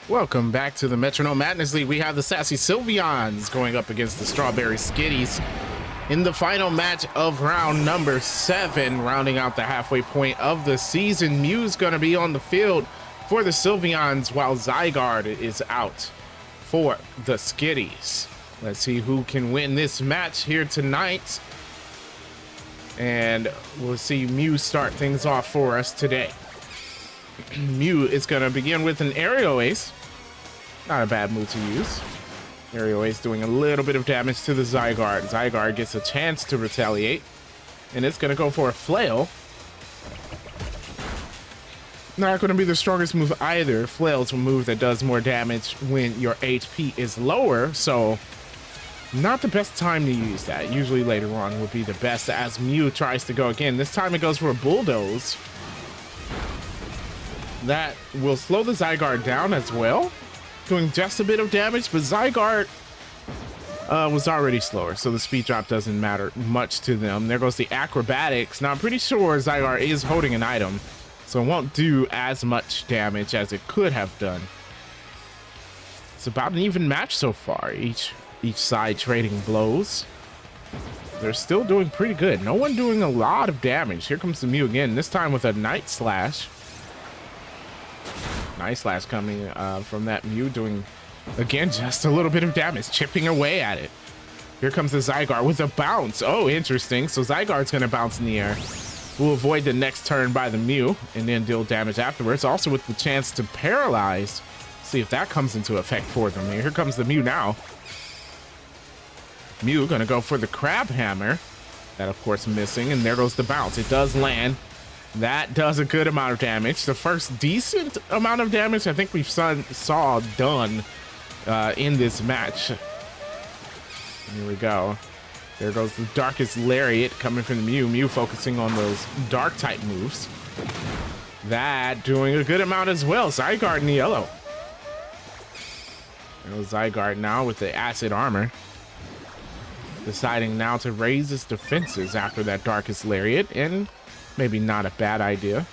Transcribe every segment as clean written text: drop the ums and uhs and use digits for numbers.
Welcome back to the Metronome Madness League. We have the Sassy Sylveons going up against the Strawberry Skitties in the final match of round number 7, rounding out the halfway point of the season. Mew's going to be on the field for the Sylveons while Zygarde is out for the Skitties. Let's see who can win this match here tonight. And we'll see Mew start things off for us today. Mew is going to begin with an Aerial Ace. Not a bad move to use. Aerial Ace doing a little bit of damage to the Zygarde. Zygarde gets a chance to retaliate. And it's going to go for a Flail. Not going to be the strongest move either. Flail's a move that does more damage when your HP is lower. So not the best time to use that. Usually later on would be the best as Mew tries to go again. This time it goes for a Bulldoze. That will slow the Zygarde down as well, doing just a bit of damage, but Zygarde was already slower, so the speed drop doesn't matter much to them. There goes the Acrobatics. Now, I'm pretty sure Zygarde is holding an item, so it won't do as much damage as it could have done. It's about an even match so far, each side trading blows. They're still doing pretty good. No one doing a lot of damage. Here comes the Mew again, this time with a Night Slash. Nice slash coming from that Mew, doing again just a little bit of damage, chipping away at it. Here comes the Zygarde with a bounce. Oh, interesting. So Zygarde's gonna bounce in the air. We'll avoid the next turn by the Mew and then deal damage afterwards, also with the chance to paralyze. See if that comes into effect for them. Here comes the Mew now. Mew gonna go for the Crab Hammer. That of course missing, and there goes the bounce. It does land. That does a good amount of damage. The first decent amount of damage I think we've saw done in this match. Here we go. There goes the Darkest Lariat coming from the Mew. Mew focusing on those dark type moves. That doing a good amount as well. Zygarde in the yellow. There's Zygarde now with the Acid Armor. Deciding now to raise its defenses after that Darkest Lariat, and maybe not a bad idea.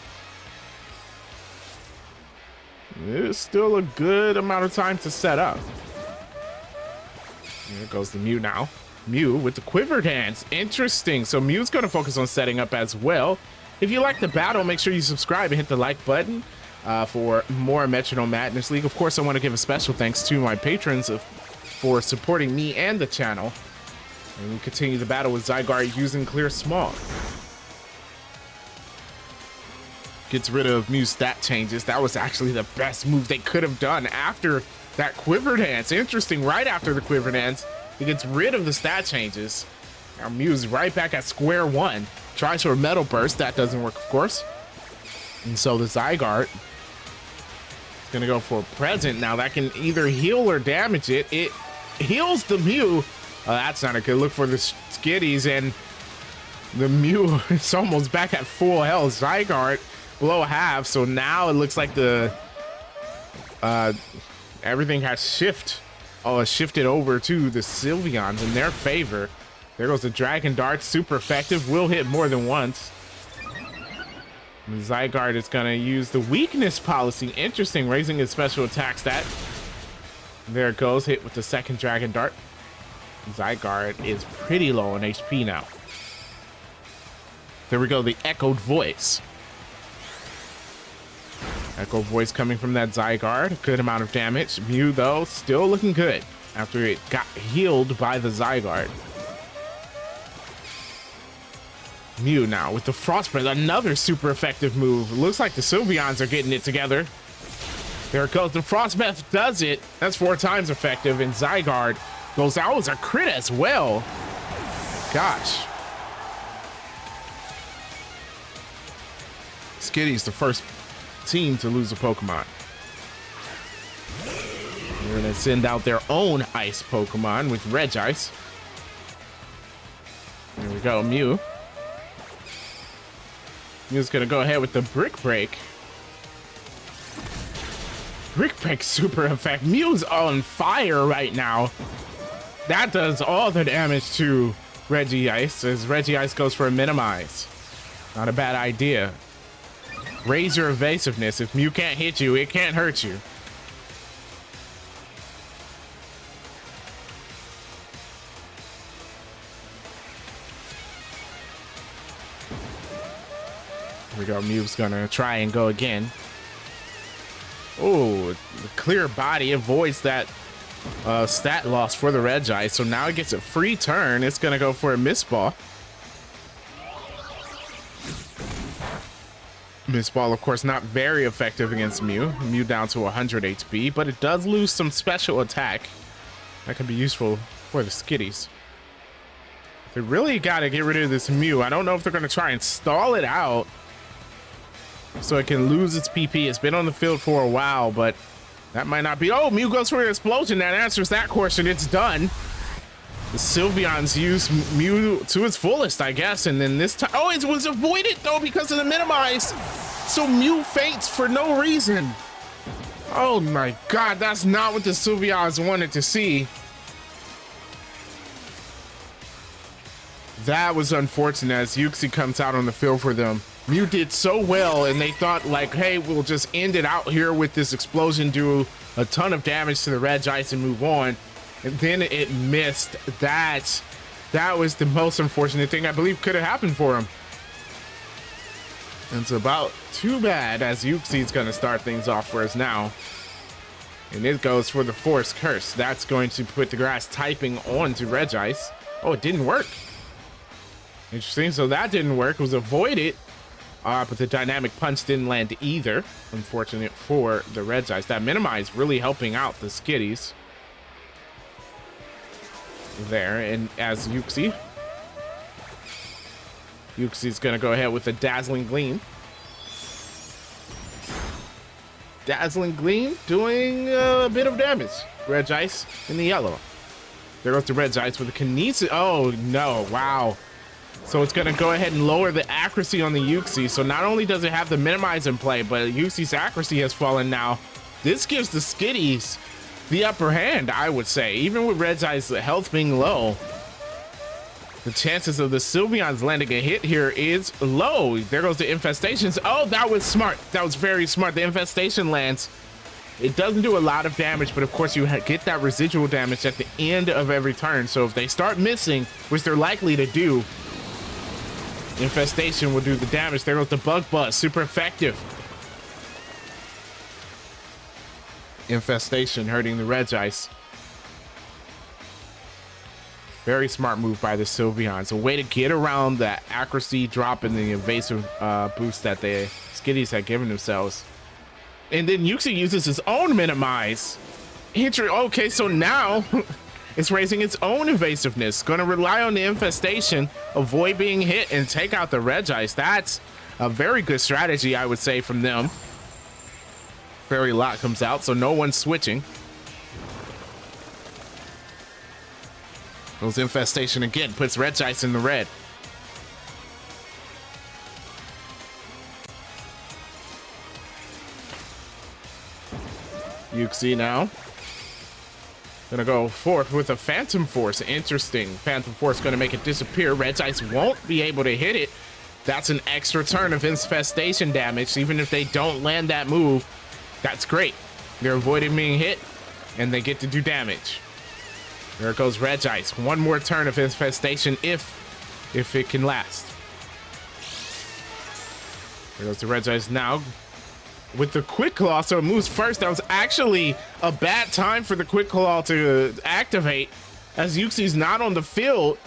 There's still a good amount of time to set up. Here goes the Mew now. Mew with the Quiver Dance. Interesting. So Mew's going to focus on setting up as well. If you like the battle, make sure you subscribe and hit the like button for more Metronome Madness League. Of course, I want to give a special thanks to my patrons for supporting me and the channel. And we continue the battle with Zygarde using Clear Smog. Gets rid of Mew's stat changes. That was actually the best move they could have done after that Quiver Dance. Interesting, right after the Quiver Dance, he gets rid of the stat changes. Now Mew's right back at square one. Tries for a Metal Burst. That doesn't work, of course. And so the Zygarde is going to go for a Present. Now that can either heal or damage it. It heals the Mew. That's not a good look for the Skitties. And the Mew is almost back at full health. Zygarde below half, so now it looks like the everything has shifted over to the Sylveons in their favor. There goes the Dragon Dart, super effective, will hit more than once. And Zygarde is gonna use the weakness policy. Interesting, raising his special attack stat. There it goes, hit with the second Dragon Dart. Zygarde is pretty low on HP now. There we go, the Echoed Voice. Echo Voice coming from that Zygarde. Good amount of damage. Mew, though, still looking good after it got healed by the Zygarde. Mew now with the Frost Breath. Another super effective move. Looks like the Sylveons are getting it together. There it goes. The Frost Breath does it. That's 4 times effective. And Zygarde goes out as a crit as well. Gosh. Skitty's the first team to lose a Pokemon. They're gonna send out their own ice Pokemon with Regice. There we go, Mew. Mew's gonna go ahead with the Brick Break. Brick Break super effect. Mew's on fire right now. That does all the damage to Regice as Regice goes for a Minimize. Not a bad idea. Raise your evasiveness. If Mew can't hit you, it can't hurt you. Here we go. Mew's gonna try and go again. Oh, clear body avoids that stat loss for the Reggie. So now it gets a free turn. It's gonna go for a Miss Ball. Miss Ball, of course, not very effective against Mew. Mew down to 100 HP, but it does lose some special attack. That can be useful for the Skitties. They really got to get rid of this Mew. I don't know if they're going to try and stall it out so it can lose its PP. It's been on the field for a while, but that might not be. Oh, Mew goes for an explosion. That answers that question. It's done. The Sylveon's used Mew to its fullest, I guess. And then this time, oh, it was avoided though because of the minimize. So Mew faints for no reason. Oh my God, that's not what the Sylveons wanted to see. That was unfortunate as Uxie comes out on the field for them. Mew did so well and they thought like, hey, we'll just end it out here with this explosion, do a ton of damage to the Reggie and move on. And then it missed. That was the most unfortunate thing I believe could have happened for him. And it's about too bad as Uxie's gonna start things off for us now. And it goes for the Force Curse. That's going to put the grass typing on to Reggie. Oh, it didn't work. Interesting, so that didn't work. It was avoided. But the Dynamic Punch didn't land either. Unfortunate for the Reggie. That minimize really helping out the Skitties. There, and as Uxie's gonna go ahead with a Dazzling Gleam. Dazzling Gleam doing a bit of damage. Reggie in the yellow. There goes the Reggie with a Kinesis. Oh no, wow. So it's gonna go ahead and lower the accuracy on the Uxie. So not only does it have the minimize in play, but Uxie's accuracy has fallen now. This gives the Skitties the upper hand, I would say. Even with Reggie's health being low, the chances of the Sylveons landing a hit here is low. There goes the Infestations. Oh, that was smart. That was very smart. The Infestation lands. It doesn't do a lot of damage, but of course you get that residual damage at the end of every turn. So if they start missing, which they're likely to do, Infestation will do the damage. There goes the Bug Buzz. Super effective. Infestation hurting the Reggie. Very smart move by the Sylveons. A way to get around that accuracy drop and the evasive boost that the Skitties had given themselves. And then Uxie uses his own minimize. Okay, so now it's raising its own evasiveness. Going to rely on the Infestation, avoid being hit, and take out the Reggie. That's a very good strategy, I would say, from them. Fairy Lock comes out, so no one's switching. Goes Infestation again, puts Reggie in the red. Uxie now. Gonna go forth with a Phantom Force. Interesting. Phantom Force gonna make it disappear. Reggie won't be able to hit it. That's an extra turn of Infestation damage. Even if they don't land that move, that's great. They're avoiding being hit, and they get to do damage. There goes Reggie. One more turn of Infestation if it can last. There goes the Reggie now with the Quick Claw, so it moves first. That was actually a bad time for the Quick Claw to activate, as Uxie's not on the field.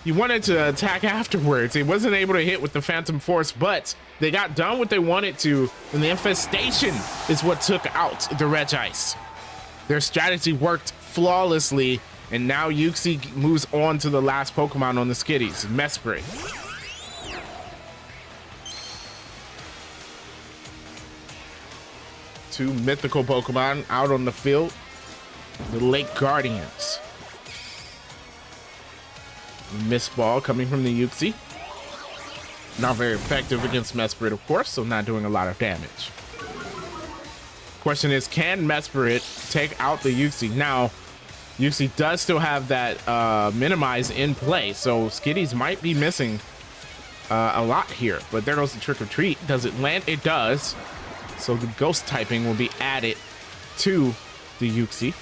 He wanted to attack afterwards. He wasn't able to hit with the Phantom Force, but they got done what they wanted to, and the Infestation is what took out the Reggie. Their strategy worked flawlessly, and now Uxie moves on to the last Pokemon on the Skitties, Mesprit. Two mythical Pokemon out on the field, the Lake Guardians. Miss Ball coming from the Uxie. Not very effective against Mesprit, of course, so not doing a lot of damage. Question is, can Mesprit take out the Uxie? Now, Uxie does still have that minimize in play, so Skitties might be missing a lot here. But there goes the Trick or Treat. Does it land? It does. So the Ghost typing will be added to the Uxie.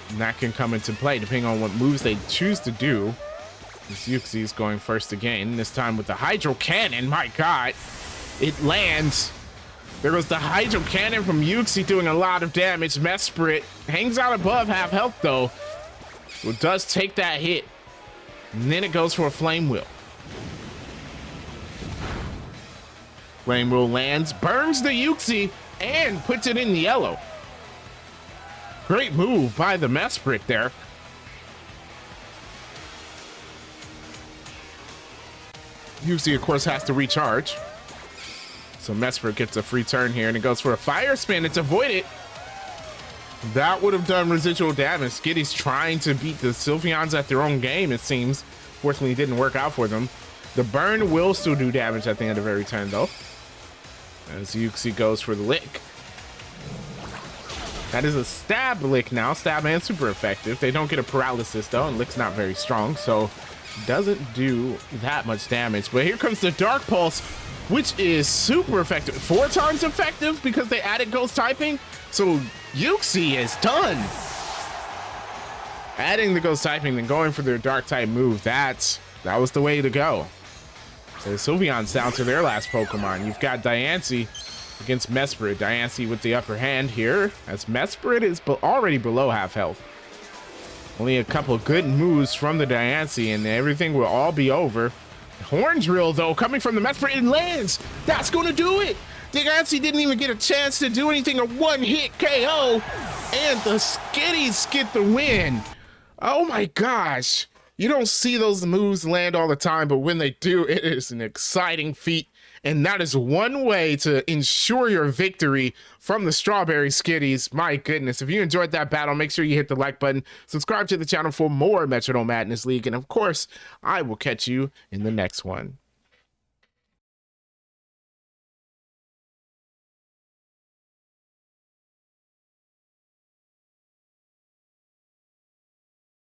And that can come into play depending on what moves they choose to do. Yuxi's going first again, this time with the Hydro Cannon. My God, it lands. There goes the Hydro Cannon from Yuxi doing a lot of damage. Mesprit hangs out above half health though. So it does take that hit. And then it goes for a Flame Wheel. Flame Wheel lands, burns the Yuxi, and puts it in yellow. Great move by the Mesprit there. Yuxi, of course, has to recharge. So Mesprit gets a free turn here, and it goes for a Fire Spin. It's avoided. That would have done residual damage. Skitty's trying to beat the Sylveons at their own game, it seems. Fortunately, it didn't work out for them. The burn will still do damage at the end of every turn, though. As Yuxi goes for the Lick. That is a Stab Lick now. Stab and super effective. They don't get a paralysis, though, and Lick's not very strong, so doesn't do that much damage. But here comes the Dark Pulse, which is super effective. 4 times effective because they added Ghost typing. So Yuxi is done. Adding the Ghost typing, then going for their Dark type move. That was the way to go. So the Sylveon's down to their last Pokemon. You've got Diancie against Mesprit. Diancie with the upper hand here, as Mesprit is already below half health. Only a couple good moves from the Diancie, and everything will all be over. Horn Drill, though, coming from the Mesprit, and lands. That's going to do it. Diancie didn't even get a chance to do anything. A one-hit KO, and the Skitties get the win. Oh my gosh. You don't see those moves land all the time, but when they do, it is an exciting feat. And that is one way to ensure your victory from the Strawberry Skitties. My goodness, if you enjoyed that battle, make sure you hit the like button, subscribe to the channel for more Metronome Madness League, and of course, I will catch you in the next one.